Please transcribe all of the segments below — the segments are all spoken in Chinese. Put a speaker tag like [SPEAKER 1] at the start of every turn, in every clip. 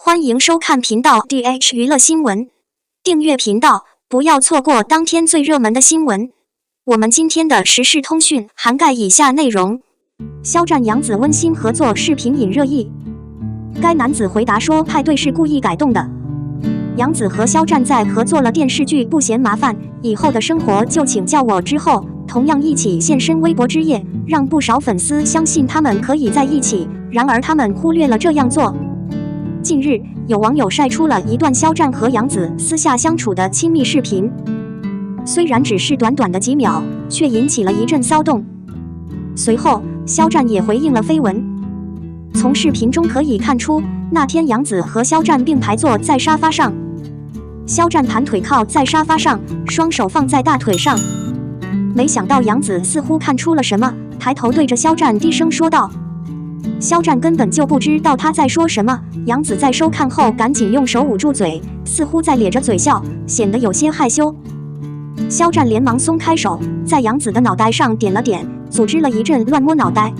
[SPEAKER 1] 欢迎收看频道 DH 娱乐新闻，订阅频道，不要错过当天最热门的新闻。我们今天的时事通讯涵盖以下内容：肖战杨紫温馨合作视频引热议，该男子回答说派对是故意改动的。杨紫和肖战在合作了电视剧《不嫌麻烦》以后的生活就请叫我之后，同样一起现身微博之夜，让不少粉丝相信他们可以在一起，然而他们忽略了这样做。近日，有网友晒出了一段肖战和杨紫私下相处的亲密视频，虽然只是短短的几秒，却引起了一阵骚动。随后，肖战也回应了绯闻。从视频中可以看出，那天杨紫和肖战并排坐在沙发上，肖战盘腿靠在沙发上，双手放在大腿上。没想到杨紫似乎看出了什么，抬头对着肖战低声说道。肖战根本就不知道他在说什么，杨紫在收看后赶紧用手捂住嘴，似乎在咧着嘴笑，显得有些害羞。肖战连忙松开手，在杨紫的脑袋上点了点，组织了一阵乱摸脑袋。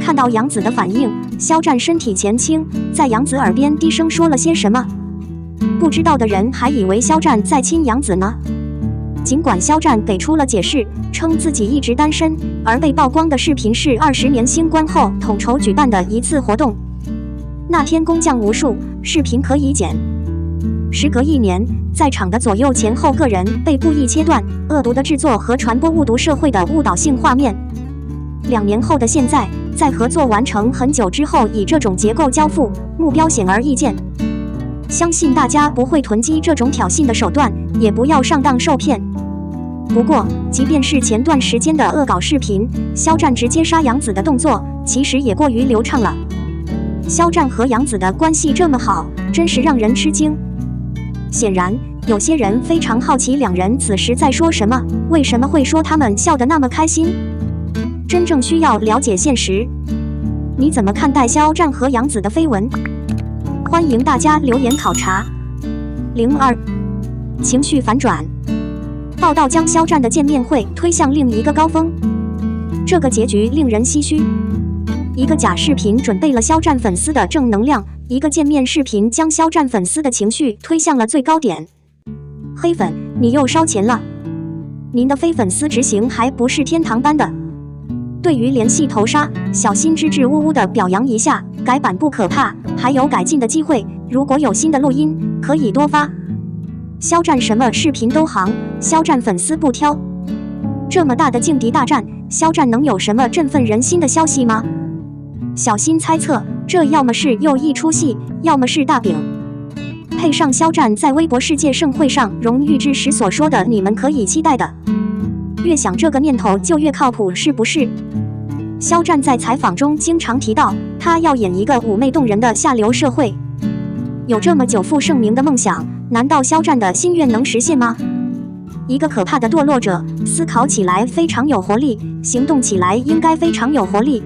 [SPEAKER 1] 看到杨紫的反应，肖战身体前倾，在杨紫耳边低声说了些什么。不知道的人还以为肖战在亲杨紫呢。尽管肖战给出了解释，称自己一直单身，而被曝光的视频是20年新冠后统筹举办的一次活动。那天工匠无数，视频可以剪。时隔1年，在场的左右前后个人被故意切断，恶毒的制作和传播误读社会的误导性画面。2年后的现在，在合作完成很久之后，以这种结构交付，目标显而易见。相信大家不会囤积这种挑衅的手段，也不要上当受骗。不过，即便是前段时间的恶搞视频，肖战直接杀杨紫的动作，其实也过于流畅了。肖战和杨紫的关系这么好，真是让人吃惊。显然，有些人非常好奇两人此时在说什么，为什么会说他们笑得那么开心？真正需要了解现实。你怎么看待肖战和杨紫的绯闻？欢迎大家留言考察。02情绪反转，报道将肖战的见面会推向另一个高峰，这个结局令人唏嘘。一个假视频准备了肖战粉丝的正能量，一个见面视频将肖战粉丝的情绪推向了最高点。黑粉，你又烧钱了！您的非粉丝执行还不是天堂般的。对于联系头纱，小心支支吾吾的表扬一下，改版不可怕，还有改进的机会。如果有新的录音，可以多发。肖战什么视频都行，肖战粉丝不挑。这么大的劲敌大战，肖战能有什么振奋人心的消息吗？小心猜测，这要么是又一出戏，要么是大饼。配上肖战在微博世界盛会上荣誉之时所说的你们可以期待的，越想这个念头就越靠谱，是不是？肖战在采访中经常提到，他要演一个妩媚动人的下流社会。有这么久负盛名的梦想，难道肖战的心愿能实现吗？一个可怕的堕落者，思考起来非常有活力，行动起来应该非常有活力。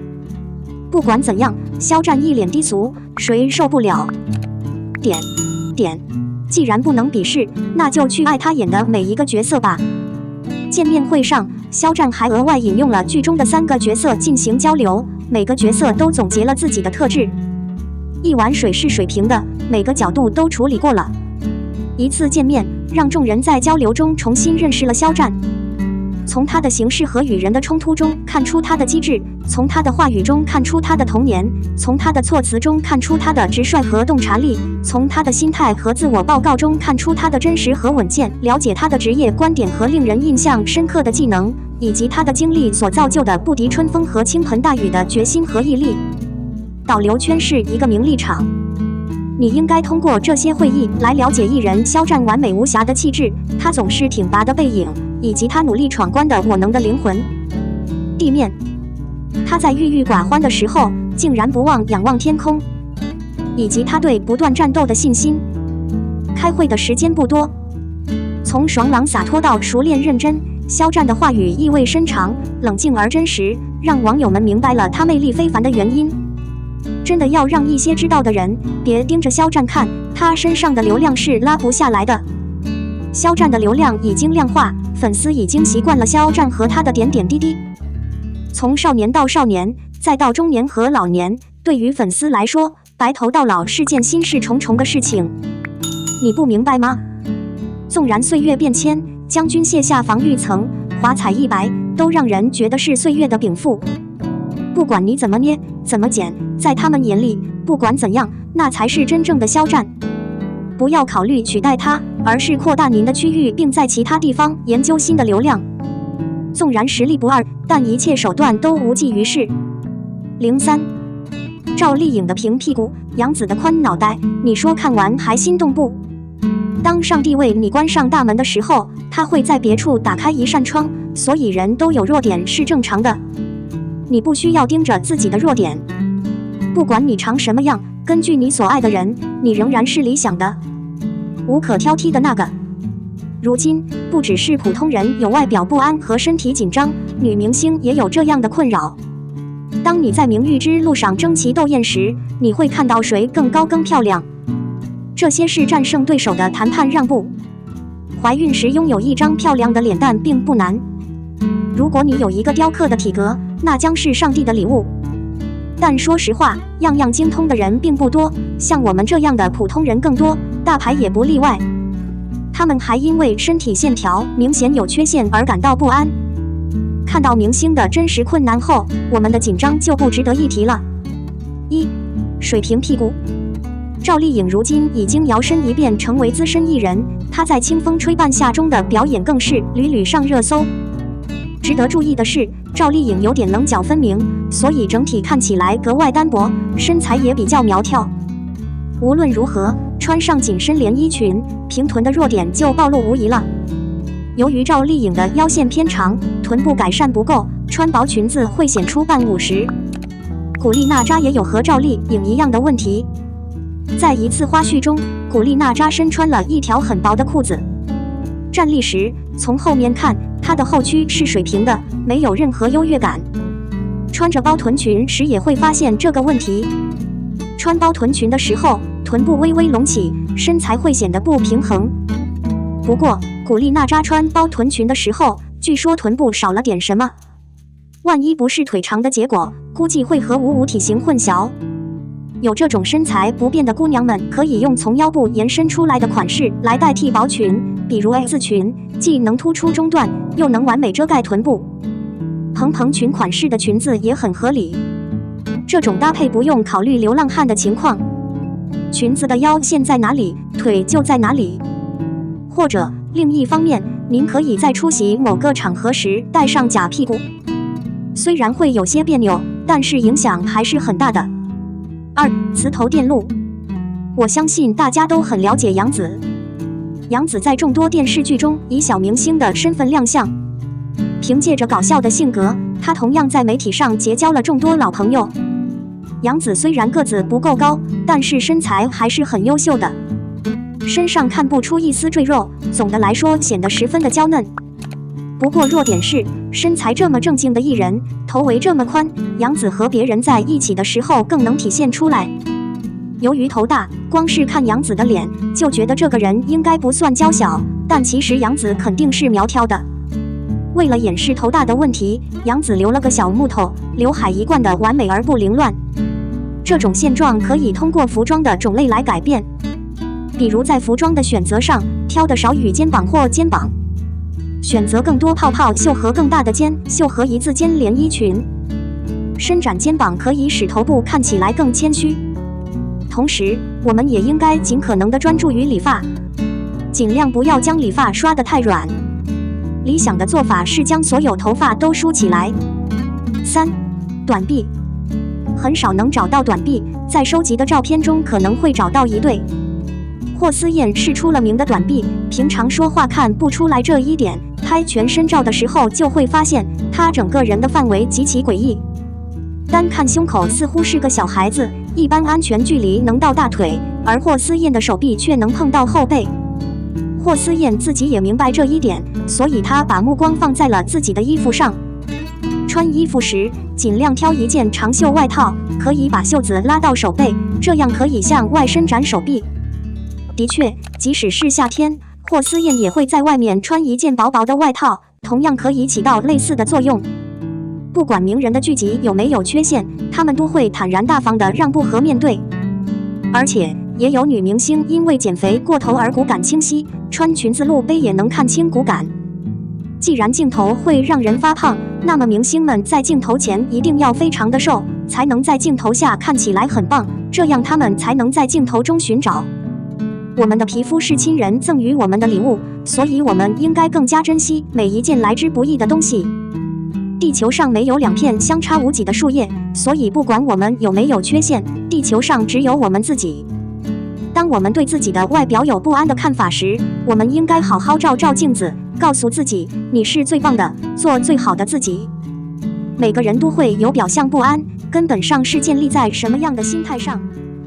[SPEAKER 1] 不管怎样，肖战一脸低俗，谁受不了？既然不能比试，那就去爱他演的每一个角色吧。见面会上，肖战还额外引用了剧中的3个角色进行交流，每个角色都总结了自己的特质。一碗水是水平的，每个角度都处理过了。一次见面，让众人在交流中重新认识了肖战。从他的行事和与人的冲突中看出他的机智，从他的话语中看出他的童年，从他的措辞中看出他的直率和洞察力，从他的心态和自我报告中看出他的真实和稳健，了解他的职业观点和令人印象深刻的技能，以及他的经历所造就的不敌春风和倾盆大雨的决心和毅力。导流圈是一个名利场，你应该通过这些会议来了解艺人肖战完美无瑕的气质，他总是挺拔的背影，以及他努力闯关的我能的灵魂。地面，他在郁郁寡欢的时候竟然不忘仰望天空，以及他对不断战斗的信心。开会的时间不多，从爽朗洒脱到熟练认真，肖战的话语意味深长，冷静而真实，让网友们明白了他魅力非凡的原因。真的要让一些知道的人别盯着肖战看，他身上的流量是拉不下来的。肖战的流量已经量化，粉丝已经习惯了肖战和他的点点滴滴。从少年到少年，再到中年和老年，对于粉丝来说，白头到老是件心事重重的事情，你不明白吗？纵然岁月变迁，将军卸下防御层，华彩一白，都让人觉得是岁月的禀赋。不管你怎么捏，怎么剪，在他们眼里，不管怎样，那才是真正的肖战。不要考虑取代他，而是扩大您的区域，并在其他地方研究新的流量。纵然实力不二，但一切手段都无济于事。03，赵丽颖的平屁股，杨紫的宽脑袋，你说看完还心动不？当上帝为你关上大门的时候，他会在别处打开一扇窗，所以人都有弱点是正常的。你不需要盯着自己的弱点，不管你长什么样，根据你所爱的人，你仍然是理想的，无可挑剔的那个。如今，不只是普通人有外表不安和身体紧张，女明星也有这样的困扰。当你在名誉之路上争奇斗艳时，你会看到谁更高更漂亮。这些是战胜对手的谈判让步。怀孕时拥有一张漂亮的脸蛋并不难。如果你有一个雕刻的体格，那将是上帝的礼物。但说实话，样样精通的人并不多，像我们这样的普通人更多，大牌也不例外。他们还因为身体线条明显有缺陷而感到不安。看到明星的真实困难后，我们的紧张就不值得一提了。1. 水平屁股。赵丽颖如今已经摇身一变成为资深艺人，她在清风吹半夏中的表演更是屡屡上热搜。值得注意的是，赵丽颖有点棱角分明，所以整体看起来格外单薄，身材也比较苗条。无论如何，穿上紧身连衣裙，平臀的弱点就暴露无遗了。由于赵丽颖的腰线偏长，臀部改善不够，穿薄裙子会显出半五十。古力娜扎也有和赵丽颖一样的问题。在一次花絮中，古力娜扎身穿了一条很薄的裤子，站立时从后面看，她的后躯是水平的，没有任何优越感。穿着包臀裙时也会发现这个问题。穿包臀裙的时候，臀部微微隆起，身材会显得不平衡。不过，古力娜扎穿包臀裙的时候，据说臀部少了点什么。万一不是腿长的结果，估计会和55体型混淆。有这种身材不便的姑娘们，可以用从腰部延伸出来的款式来代替薄裙，比如 A 字裙，既能突出中段，又能完美遮盖臀部。蓬蓬裙款式的裙子也很合理。这种搭配不用考虑流浪汉的情况，裙子的腰线在哪里，腿就在哪里。或者另一方面，您可以在出席某个场合时带上假屁股，虽然会有些别扭，但是影响还是很大的。2. 磁头电路。我相信大家都很了解杨紫。杨紫在众多电视剧中以小明星的身份亮相，凭借着搞笑的性格，她同样在媒体上结交了众多老朋友。杨紫虽然个子不够高，但是身材还是很优秀的，身上看不出一丝赘肉，总的来说显得十分的娇嫩。不过弱点是，身材这么正经的艺人，头围这么宽，杨紫和别人在一起的时候更能体现出来。由于头大，光是看杨紫的脸，就觉得这个人应该不算娇小，但其实杨紫肯定是苗条的。为了掩饰头大的问题，杨紫留了个小木头，刘海一贯的完美而不凌乱。这种现状可以通过服装的种类来改变，比如在服装的选择上，挑的少羽肩膀或肩膀，选择更多泡泡袖和更大的肩袖和一字肩连衣裙。伸展肩膀可以使头部看起来更谦虚。同时，我们也应该尽可能的专注于理发，尽量不要将理发刷得太软。理想的做法是将所有头发都梳起来。3. 短臂。很少能找到短臂，在收集的照片中可能会找到一对。霍思燕是出了名的短臂，平常说话看不出来这一点，拍全身照的时候就会发现她整个人的范围极其诡异。单看胸口似乎是个小孩子，一般安全距离能到大腿，而霍思燕的手臂却能碰到后背。霍思燕自己也明白这一点，所以她把目光放在了自己的衣服上。穿衣服时，尽量挑一件长袖外套，可以把袖子拉到手背，这样可以向外伸展手臂。的确，即使是夏天，霍思燕也会在外面穿一件薄薄的外套，同样可以起到类似的作用。不管名人的剧集有没有缺陷，他们都会坦然大方地让步和面对。而且也有女明星因为减肥过头而骨感清晰，穿裙子露背也能看清骨感。既然镜头会让人发胖，那么明星们在镜头前一定要非常的瘦，才能在镜头下看起来很棒，这样他们才能在镜头中寻找。我们的皮肤是亲人赠予我们的礼物，所以我们应该更加珍惜每一件来之不易的东西。地球上没有2片相差无几的树叶，所以不管我们有没有缺陷，地球上只有我们自己。当我们对自己的外表有不安的看法时，我们应该好好照照镜子，告诉自己你是最棒的，做最好的自己。每个人都会有表象不安，根本上是建立在什么样的心态上。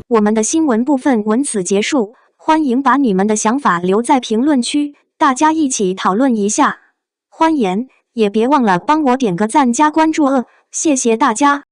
[SPEAKER 1] 我们的新闻部分文此结束，欢迎把你们的想法留在评论区，大家一起讨论一下。欢迎，也别忘了帮我点个赞加关注谢谢大家。